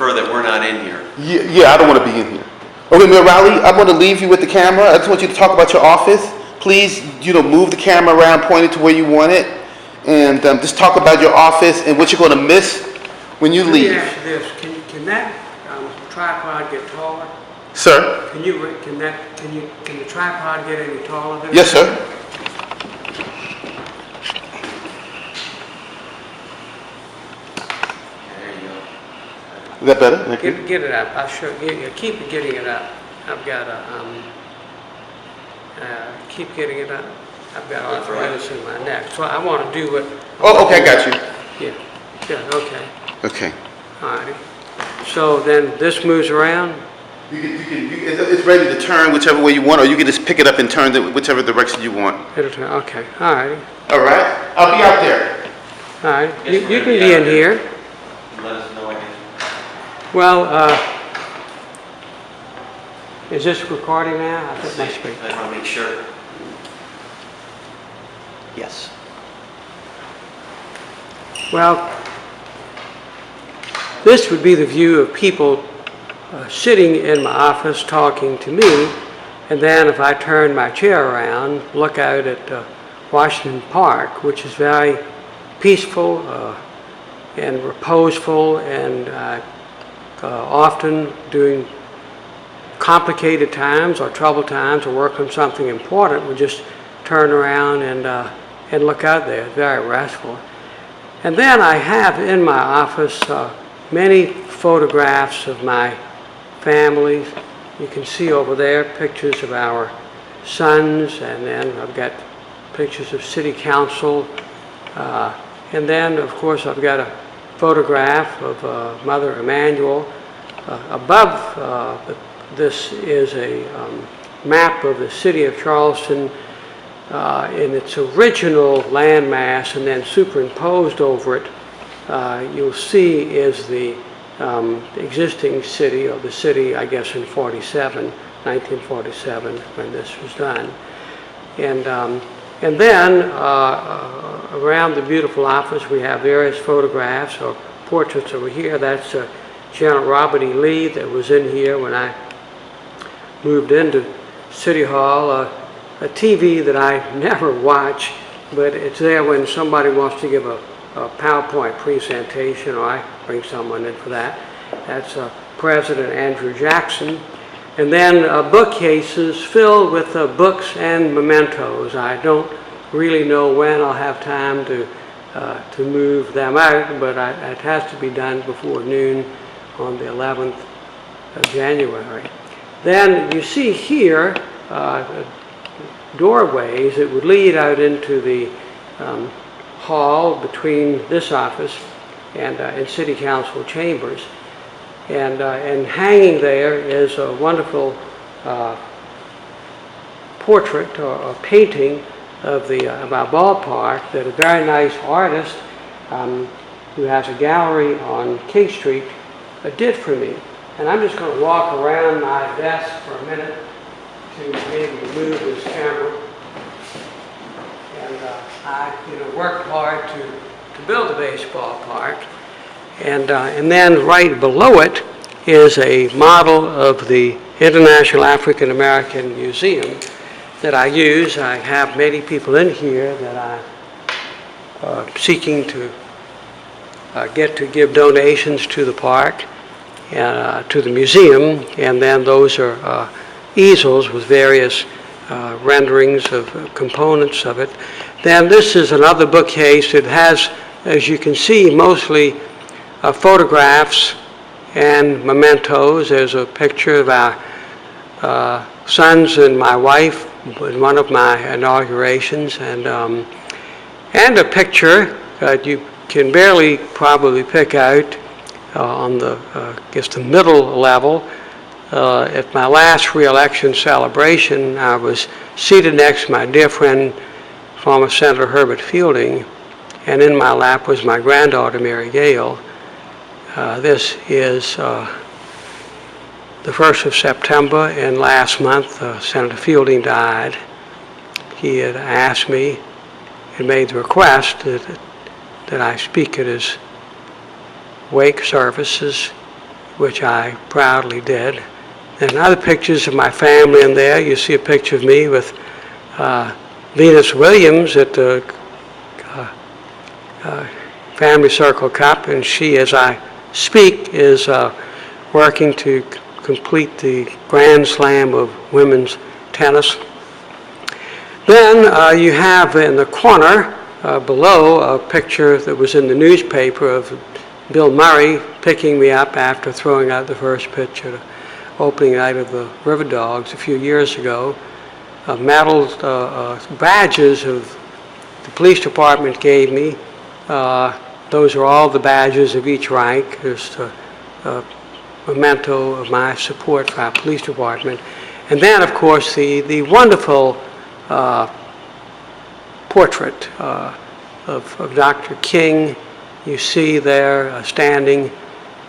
prefer that we're not in here. Yeah, I don't want to be in here. Okay, Mayor Riley, I'm going to leave you with the camera. I just want you to talk about your office. Please, move the camera around, point it to where you want it, and just talk about your office and what you're going to miss when you leave. Let me ask you this: can that tripod get taller? Sir? Can the tripod get any taller than? Yes, sir. Is that better? Get it up. I'll show you. Keep getting it up. I've got a keep getting it up. I've got arthritis in my neck, so I want to do what. Oh, okay, I got you. Yeah. Yeah. Okay. Okay. All right. So then this moves around. It's ready to turn whichever way you want, or you can just pick it up and turn it whichever direction you want. It'll turn. Okay. All right. All right. I'll be out there. All right. You can be in here. Let us know again. Well, is this recording now? I think it must be. I want to make sure. Yes. Well, this would be the view of people sitting in my office talking to me, and then if I turn my chair around, look out at Washington Park, which is very peaceful and reposeful, and often during complicated times or troubled times or work on something important, we just turn around and look out there. It's very restful. And then I have in my office many photographs of my family. You can see over there pictures of our sons, and then I've got pictures of city council, and then of course I've got a photograph of Mother Emanuel. Above this is a map of the city of Charleston in its original landmass, and then superimposed over it you'll see is the existing city, or the city, I guess, in 1947, when this was done. And then around the beautiful office, we have various photographs or portraits over here. That's General Robert E. Lee that was in here when I moved into City Hall. A TV that I never watch, but it's there when somebody wants to give a PowerPoint presentation, or I bring someone in for that. That's President Andrew Jackson. And then bookcases filled with books and mementos. I don't really know when I'll have time to move them out, but it has to be done before noon on the 11th of January. Then you see here doorways that would lead out into the hall between this office and City Council chambers. And hanging there is a wonderful portrait or painting of our ballpark that a very nice artist who has a gallery on King Street did for me. And I'm just going to walk around my desk for a minute to be able to move this camera. And I worked hard to build the baseball park. And then right below it is a model of the International African American Museum that I use. I have many people in here that I'm seeking to get to give donations to the park and to the museum, and then those are easels with various renderings of components of it. Then this is another bookcase. It has, as you can see, mostly photographs and mementos. There's a picture of our sons and my wife in one of my inaugurations, and a picture that you can barely probably pick out on the, I guess, the middle level. At my last re-election celebration, I was seated next to my dear friend, former Senator Herbert Fielding, and in my lap was my granddaughter, Mary Gale. This is the 1st of September, and last month Senator Fielding died. He had asked me and made the request that I speak at his wake services which I proudly did. And other pictures of my family in there. You see a picture of me with Venus Williams at the Family Circle Cup, and she, as I speak, is working to complete the Grand Slam of women's tennis. Then you have in the corner below a picture that was in the newspaper of Bill Murray picking me up after throwing out the first pitch at the opening night of the River Dogs a few years ago. Medals, badges of the police department gave me. Those are all the badges of each rank. There's a memento of my support for our police department. And then, of course, the wonderful portrait of Dr. King. You see there standing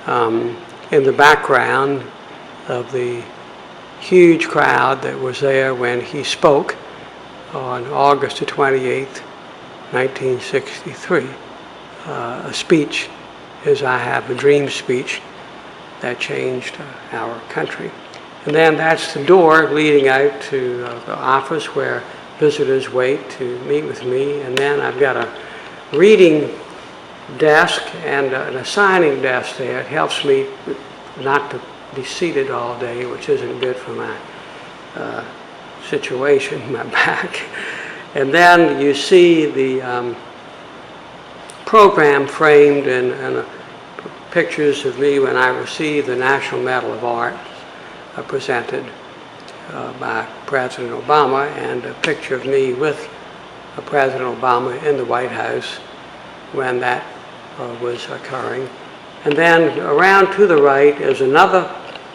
in the background of the huge crowd that was there when he spoke on August the 28th, 1963. A speech, as I have a dream speech, that changed our country. And then that's the door leading out to the office where visitors wait to meet with me. And then I've got a reading desk and an assigning desk there. It helps me not to be seated all day, which isn't good for my situation, my back. And then you see the program framed in pictures of me when I received the National Medal of Art presented by President Obama, and a picture of me with President Obama in the White House when that was occurring. And then around to the right is another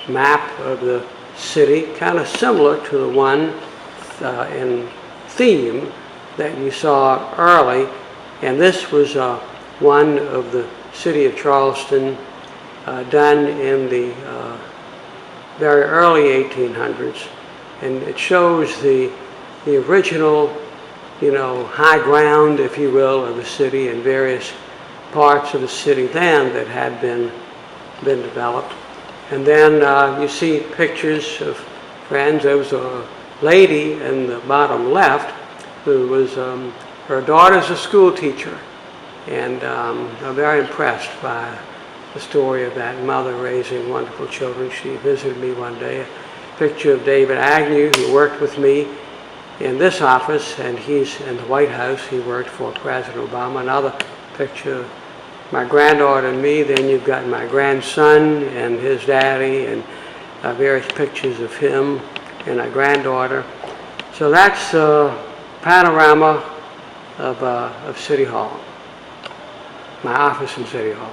map of the city, kind of similar to the one in theme that you saw early. And this was one of the city of Charleston done in the very early 1800s. And it shows the original, high ground, if you will, of the city and various parts of the city then that had been developed. And then you see pictures of friends. There was a lady in the bottom left who was, her daughter's a school teacher. And I'm very impressed by the story of that mother raising wonderful children. She visited me one day. A picture of David Agnew, who worked with me in this office, and he's in the White House. He worked for President Obama. Another picture of my granddaughter and me. Then you've got my grandson and his daddy, and various pictures of him and our granddaughter. So that's a panorama of City Hall, my office in City Hall.